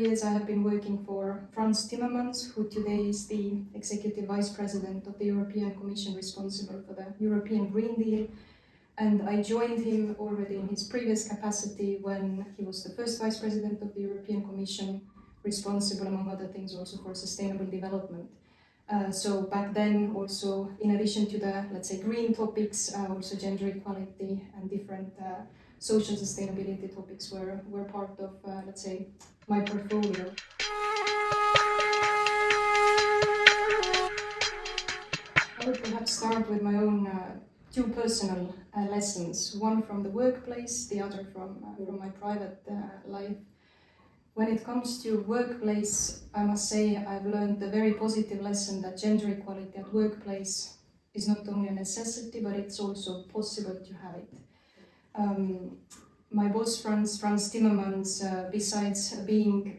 years I have been working for Frans Timmermans, who today is the Executive Vice President of the European Commission responsible for the European Green Deal. And I joined him already in his previous capacity when he was the first Vice President of the European Commission, responsible among other things also for sustainable development. So back then also, in addition to the, let's say, green topics, also gender equality and different social sustainability topics were part of, let's say, my portfolio. I would perhaps start with my own two personal lessons, one from the workplace, the other from my private life. When it comes to workplace, I must say I've learned a very positive lesson that gender equality at workplace is not only a necessity, but it's also possible to have it. My boss, Frans Timmermans, besides being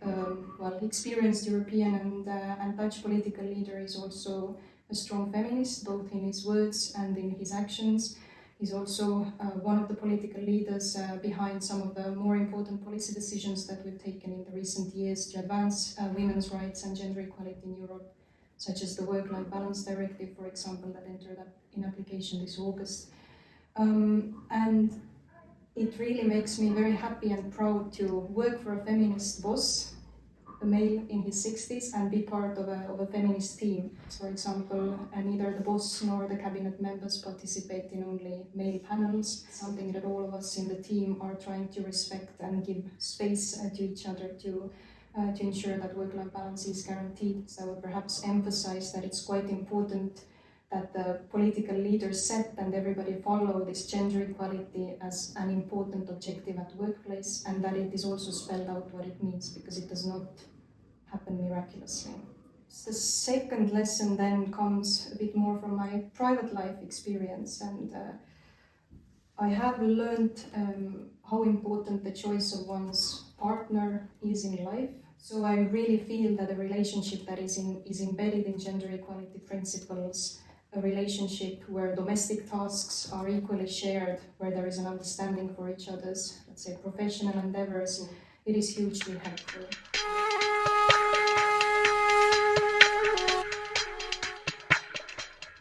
experienced European and Dutch political leader, is also a strong feminist, both in his words and in his actions. He's also one of the political leaders behind some of the more important policy decisions that we've taken in the recent years to advance women's rights and gender equality in Europe, such as the Work-Life Balance Directive, for example, that entered in application this August. And it really makes me very happy and proud to work for a feminist boss, a male in his 60s, and be part of a feminist team. For example, neither the boss nor the cabinet members participate in only male panels, something that all of us in the team are trying to respect and give space to each other to ensure that work-life balance is guaranteed. So I would perhaps emphasize that it's quite important that the political leaders set and everybody follow this gender equality as an important objective at workplace, and that it is also spelled out what it means, because it does not happen miraculously. The second lesson then comes a bit more from my private life experience, and I have learned how important the choice of one's partner is in life. So I really feel that a relationship that is embedded in gender equality principles, a relationship where domestic tasks are equally shared, where there is an understanding for each other's, let's say, professional endeavors, it is hugely helpful.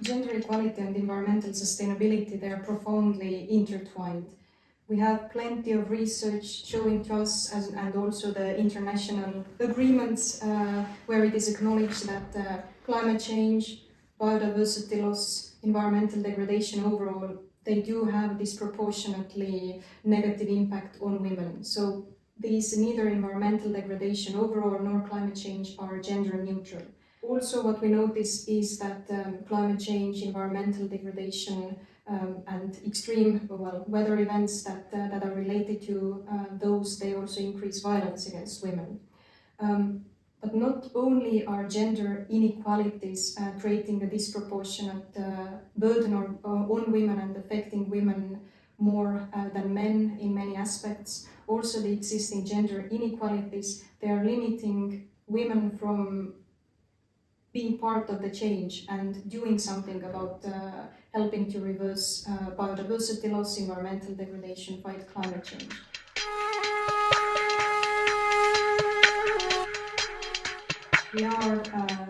Gender equality and environmental sustainability, they are profoundly intertwined. We have plenty of research showing to us, and also the international agreements where it is acknowledged that climate change, biodiversity loss, environmental degradation overall, they do have disproportionately negative impact on women. So these neither environmental degradation overall nor climate change are gender neutral. Also, what we notice is that climate change, environmental degradation, and extreme weather events that are related to those, they also increase violence against women. But not only are gender inequalities creating a disproportionate burden on women and affecting women more than men in many aspects, also the existing gender inequalities, they are limiting women from being part of the change and doing something about helping to reverse biodiversity loss, environmental degradation, fight climate change. We are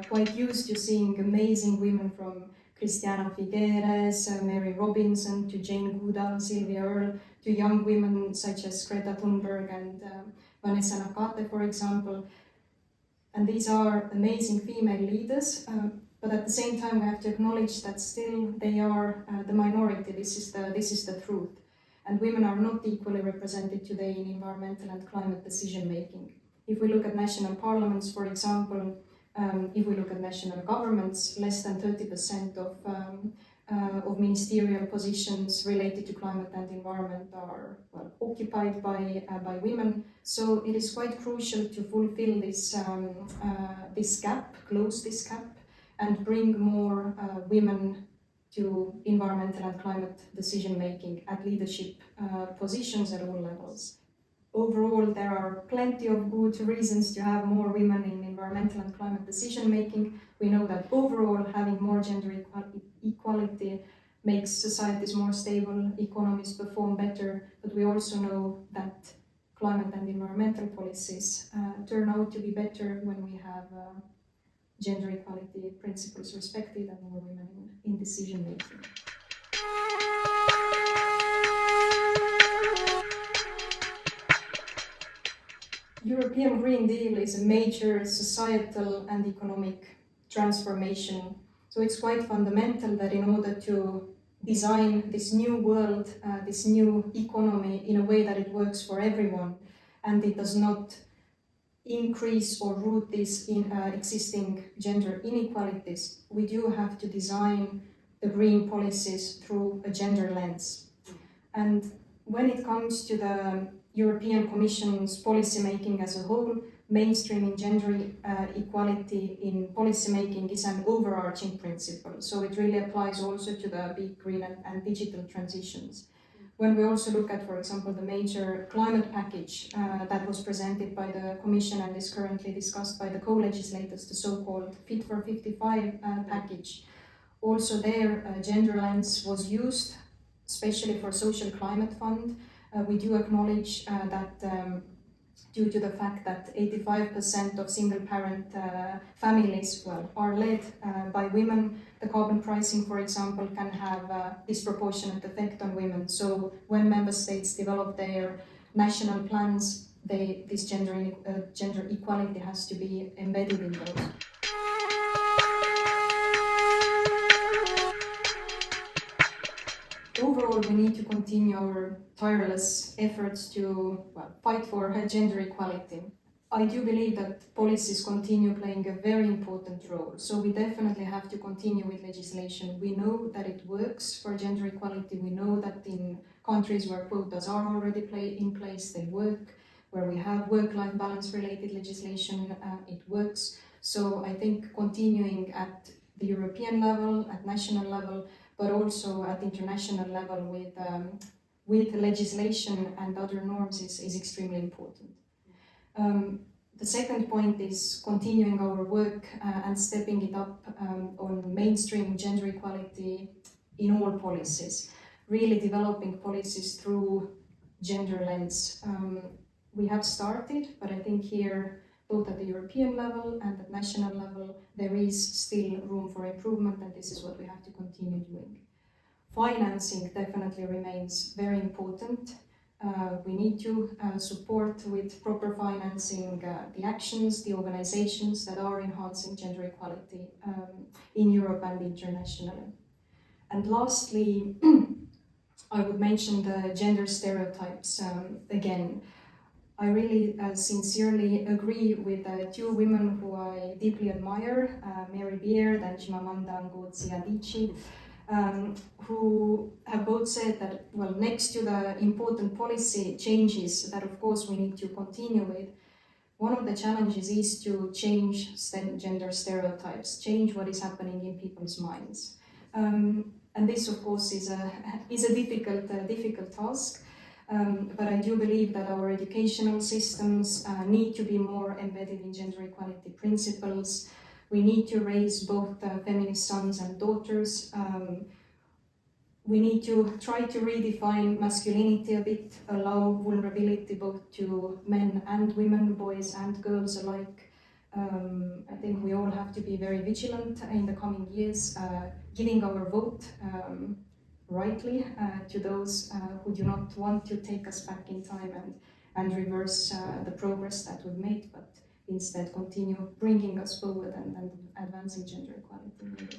quite used to seeing amazing women from Christiana Figueres, Mary Robinson, to Jane Goodall, Sylvia Earle, to young women such as Greta Thunberg and Vanessa Nakate, for example. And these are amazing female leaders, but at the same time we have to acknowledge that still they are the minority. This is the truth. And women are not equally represented today in environmental and climate decision making. If we look at national parliaments, for example, if we look at national governments, less than 30% of ministerial positions related to climate and environment are occupied by women. So it is quite crucial to fulfill this gap, close this gap, and bring more women to environmental and climate decision making at leadership positions at all levels. Overall, there are plenty of good reasons to have more women in environmental and climate decision making. We know that overall having more gender equality makes societies more stable, economies perform better, but we also know that climate and environmental policies turn out to be better when we have gender equality principles respected and more women in decision making. European Green Deal is a major societal and economic transformation. So it's quite fundamental that in order to design this new world, this new economy in a way that it works for everyone and it does not increase or root these in existing gender inequalities, we do have to design the green policies through a gender lens. And when it comes to the European Commission's policy making as a whole, mainstreaming gender equality in policy making is an overarching principle. So it really applies also to the big green and digital transitions. When we also look at, for example, the major climate package that was presented by the Commission and is currently discussed by the co-legislators, the so-called Fit for 55 package, also there gender lens was used, especially for Social Climate Fund. We do acknowledge that due to the fact that 85% of single-parent families are led by women, the carbon pricing, for example, can have a disproportionate effect on women. So when member states develop their national plans, this gender equality has to be embedded in those. Overall, we need to continue our tireless efforts to fight for gender equality. I do believe that policies continue playing a very important role, so we definitely have to continue with legislation. We know that it works for gender equality. We know that in countries where quotas are already in place, they work. Where we have work-life balance related legislation, it works. So I think continuing at the European level, at national level, but also at international level with legislation and other norms is extremely important. The second point is continuing our work and stepping it up on mainstream gender equality in all policies, really developing policies through gender lens. We have started, but I think here, both at the European level and at national level, there is still room for improvement, and this is what we have to continue doing. Financing definitely remains very important. We need to support with proper financing the actions, the organizations that are enhancing gender equality in Europe and internationally. And lastly, I would mention the gender stereotypes again. I really sincerely agree with two women who I deeply admire, Mary Beard and Chimamanda Ngozi Adichie, who have both said that, well, next to the important policy changes that of course we need to continue with, one of the challenges is to change gender stereotypes, change what is happening in people's minds. And this of course is a difficult task. But I do believe that our educational systems need to be more embedded in gender equality principles. We need to raise both feminist sons and daughters. We need to try to redefine masculinity a bit, allow vulnerability both to men and women, boys and girls alike. I think we all have to be very vigilant in the coming years, giving our vote rightly to those who do not want to take us back in time and reverse the progress that we've made, but instead continue bringing us forward and advancing gender equality.